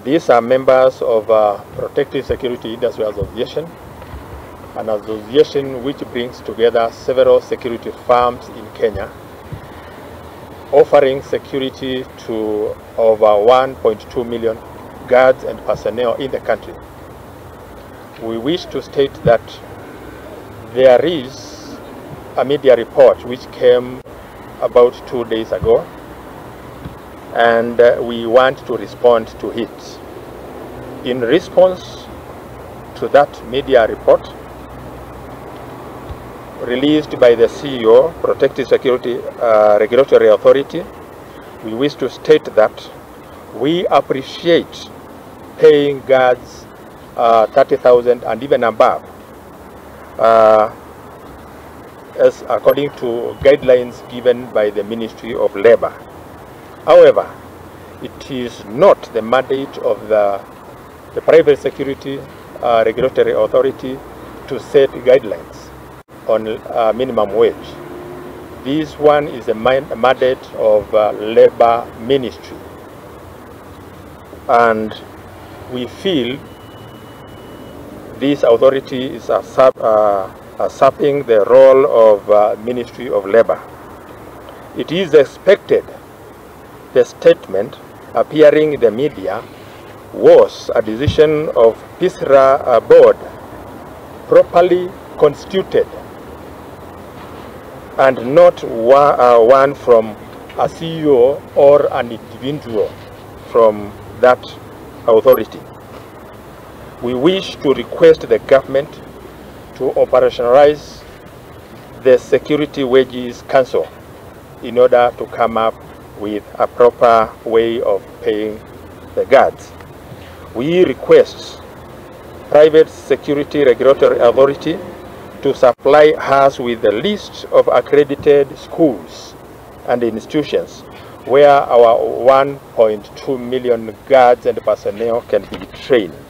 These are members of Protective Security Industry Association, an association which brings together several security firms in Kenya, offering security to over 1.2 million guards and personnel in the country. We wish to state that there is a media report which came about 2 days ago, and we want to respond to it. In response to that media report released by the CEO, Protective Security Regulatory Authority, we wish to state that we appreciate paying guards 30,000 and even above, as according to guidelines given by the Ministry of Labor. However, it is not the mandate of the Private Security Regulatory Authority to set guidelines on minimum wage. This one is a mandate of Labor Ministry, and we feel this authority is usurping the role of Ministry of Labor. It is expected the statement appearing in the media was a decision of PISRA board, properly constituted, and not one from a CEO or an individual from that authority. We wish to request the government to operationalize the Security Wages Council in order to come up with a proper way of paying the guards. We request Private Security Regulatory Authority to supply us with a list of accredited schools and institutions where our 1.2 million guards and personnel can be trained.